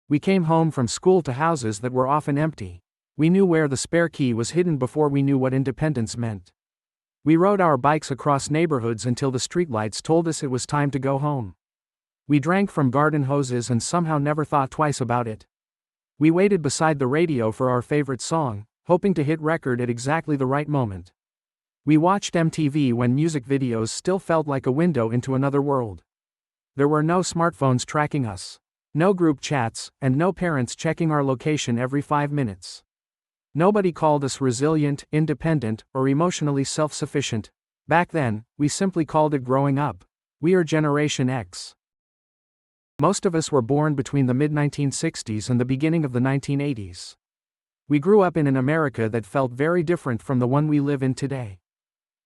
We came home from school to houses that were often empty. We knew where the spare key was hidden before we knew what independence meant. We rode our bikes across neighborhoods until the streetlights told us it was time to go home. We drank from garden hoses and somehow never thought twice about it. We waited beside the radio for our favorite song, hoping to hit record at exactly the right moment. We watched MTV when music videos still felt like a window into another world. There were no smartphones tracking us, no group chats, and no parents checking our location every 5 minutes. Nobody called us resilient, independent, or emotionally self-sufficient. Back then, we simply called it growing up. We are Generation X. Most of us were born between the mid-1960s and the beginning of the 1980s. We grew up in an America that felt very different from the one we live in today.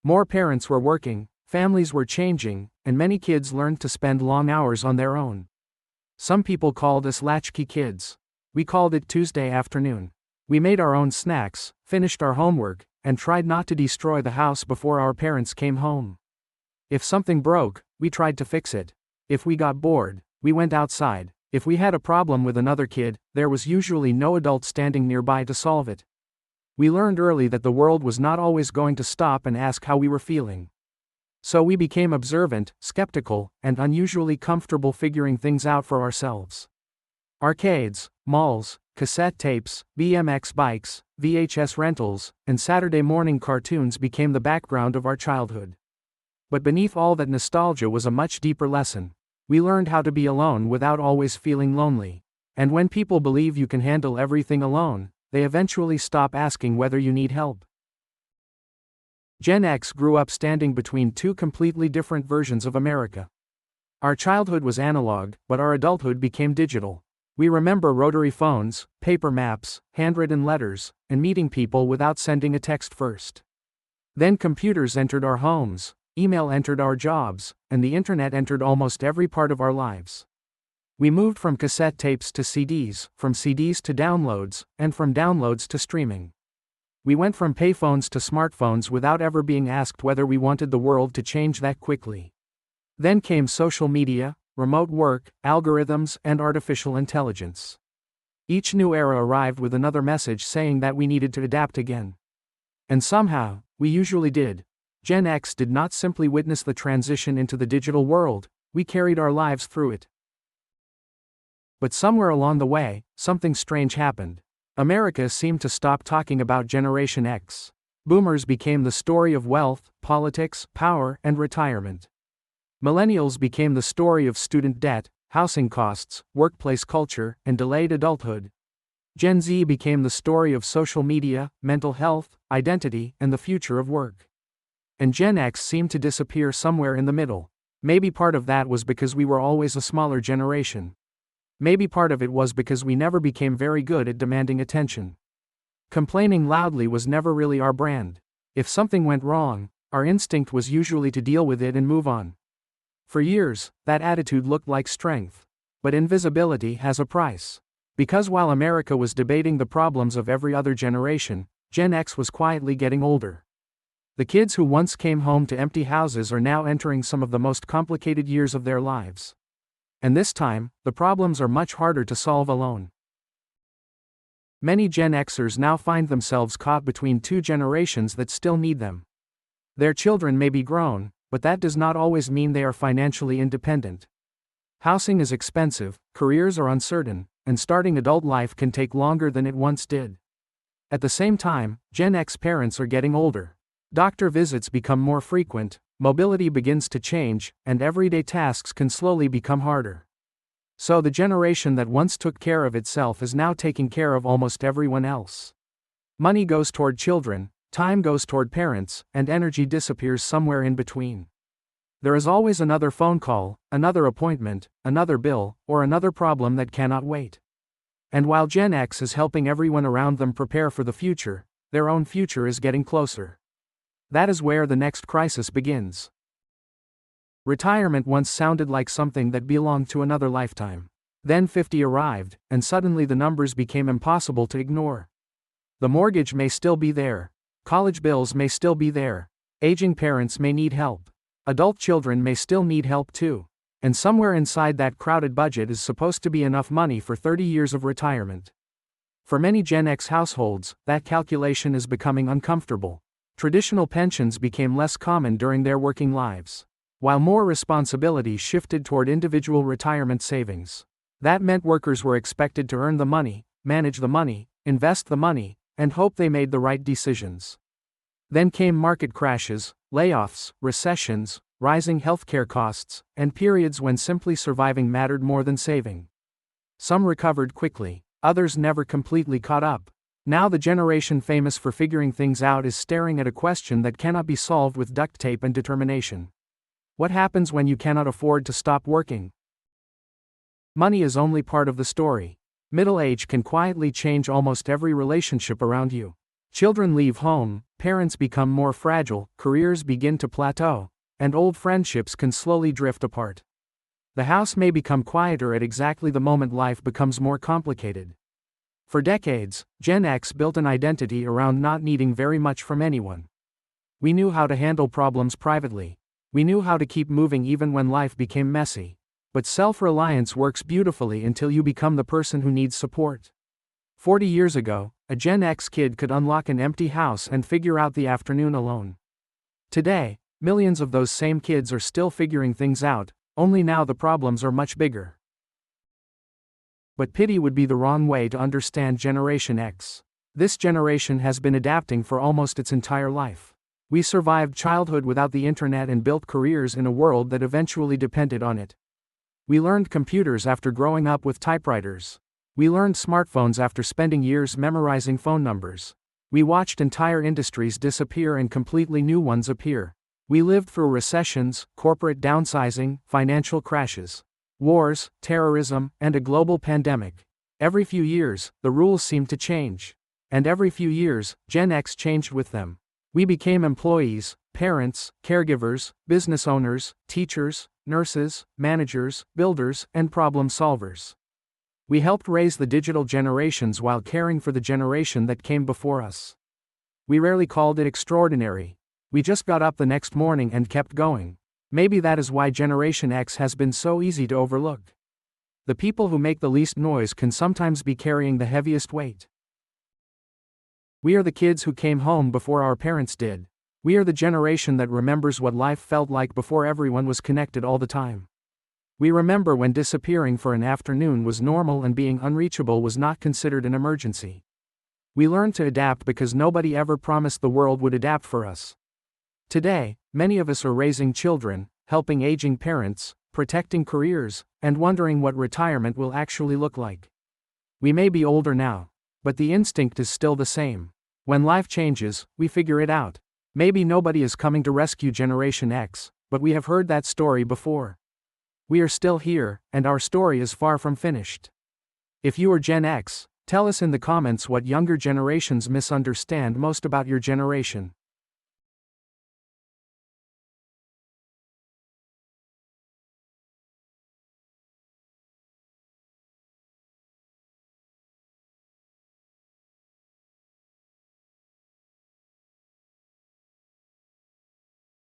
More parents were working, families were changing, and many kids learned to spend long hours on their own. Some people called us latchkey kids. We called it Tuesday afternoon. We made our own snacks, finished our homework, and tried not to destroy the house before our parents came home. If something broke, we tried to fix it. If we got bored, we went outside. If we had a problem with another kid, there was usually no adult standing nearby to solve it. We learned early that the world was not always going to stop and ask how we were feeling. So we became observant, skeptical, and unusually comfortable figuring things out for ourselves. Arcades, malls, cassette tapes, BMX bikes, VHS rentals, and Saturday morning cartoons became the background of our childhood. But beneath all that nostalgia was a much deeper lesson. We learned how to be alone without always feeling lonely. And when people believe you can handle everything alone, they eventually stop asking whether you need help. Gen X grew up standing between two completely different versions of America. Our childhood was analog, but our adulthood became digital. We remember rotary phones, paper maps, handwritten letters, and meeting people without sending a text first. Then computers entered our homes, email entered our jobs, and the internet entered almost every part of our lives. We moved from cassette tapes to CDs, from CDs to downloads, and from downloads to streaming. We went from payphones to smartphones without ever being asked whether we wanted the world to change that quickly. Then came social media, remote work, algorithms, and artificial intelligence. Each new era arrived with another message saying that we needed to adapt again. And somehow, we usually did. Gen X did not simply witness the transition into the digital world, we carried our lives through it. But somewhere along the way, something strange happened. America seemed to stop talking about Generation X. Boomers became the story of wealth, politics, power, and retirement. Millennials became the story of student debt, housing costs, workplace culture, and delayed adulthood. Gen Z became the story of social media, mental health, identity, and the future of work. And Gen X seemed to disappear somewhere in the middle. Maybe part of that was because we were always a smaller generation. Maybe part of it was because we never became very good at demanding attention. Complaining loudly was never really our brand. If something went wrong, our instinct was usually to deal with it and move on. For years, that attitude looked like strength. But invisibility has a price. Because while America was debating the problems of every other generation, Gen X was quietly getting older. The kids who once came home to empty houses are now entering some of the most complicated years of their lives. And this time, the problems are much harder to solve alone. Many Gen Xers now find themselves caught between two generations that still need them. Their children may be grown, but that does not always mean they are financially independent. Housing is expensive, careers are uncertain, and starting adult life can take longer than it once did. At the same time, Gen X parents are getting older. Doctor visits become more frequent, mobility begins to change, and everyday tasks can slowly become harder. So the generation that once took care of itself is now taking care of almost everyone else. Money goes toward children, time goes toward parents, and energy disappears somewhere in between. There is always another phone call, another appointment, another bill, or another problem that cannot wait. And while Gen X is helping everyone around them prepare for the future, their own future is getting closer. That is where the next crisis begins. Retirement once sounded like something that belonged to another lifetime. Then 50 arrived, and suddenly the numbers became impossible to ignore. The mortgage may still be there. College bills may still be there. Aging parents may need help. Adult children may still need help too. And somewhere inside that crowded budget is supposed to be enough money for 30 years of retirement. For many Gen X households, that calculation is becoming uncomfortable. Traditional pensions became less common during their working lives, while more responsibility shifted toward individual retirement savings. That meant workers were expected to earn the money, manage the money, invest the money, and hope they made the right decisions. Then came market crashes, layoffs, recessions, rising healthcare costs, and periods when simply surviving mattered more than saving. Some recovered quickly, others never completely caught up. Now the generation famous for figuring things out is staring at a question that cannot be solved with duct tape and determination. What happens when you cannot afford to stop working? Money is only part of the story. Middle age can quietly change almost every relationship around you. Children leave home, parents become more fragile, careers begin to plateau, and old friendships can slowly drift apart. The house may become quieter at exactly the moment life becomes more complicated. For decades, Gen X built an identity around not needing very much from anyone. We knew how to handle problems privately. We knew how to keep moving even when life became messy. But self-reliance works beautifully until you become the person who needs support. 40 years ago, a Gen X kid could unlock an empty house and figure out the afternoon alone. Today, millions of those same kids are still figuring things out, only now the problems are much bigger. But pity would be the wrong way to understand Generation X. This generation has been adapting for almost its entire life. We survived childhood without the internet and built careers in a world that eventually depended on it. We learned computers after growing up with typewriters. We learned smartphones after spending years memorizing phone numbers. We watched entire industries disappear and completely new ones appear. We lived through recessions, corporate downsizing, financial crashes, wars, terrorism, and a global pandemic. Every few years, the rules seemed to change. And every few years, Gen X changed with them. We became employees, parents, caregivers, business owners, teachers, nurses, managers, builders, and problem solvers. We helped raise the digital generations while caring for the generation that came before us. We rarely called it extraordinary. We just got up the next morning and kept going. Maybe that is why Generation X has been so easy to overlook. The people who make the least noise can sometimes be carrying the heaviest weight. We are the kids who came home before our parents did. We are the generation that remembers what life felt like before everyone was connected all the time. We remember when disappearing for an afternoon was normal and being unreachable was not considered an emergency. We learned to adapt because nobody ever promised the world would adapt for us. Today, many of us are raising children, helping aging parents, protecting careers, and wondering what retirement will actually look like. We may be older now, but the instinct is still the same. When life changes, we figure it out. Maybe nobody is coming to rescue Generation X, but we have heard that story before. We are still here, and our story is far from finished. If you are Gen X, tell us in the comments what younger generations misunderstand most about your generation.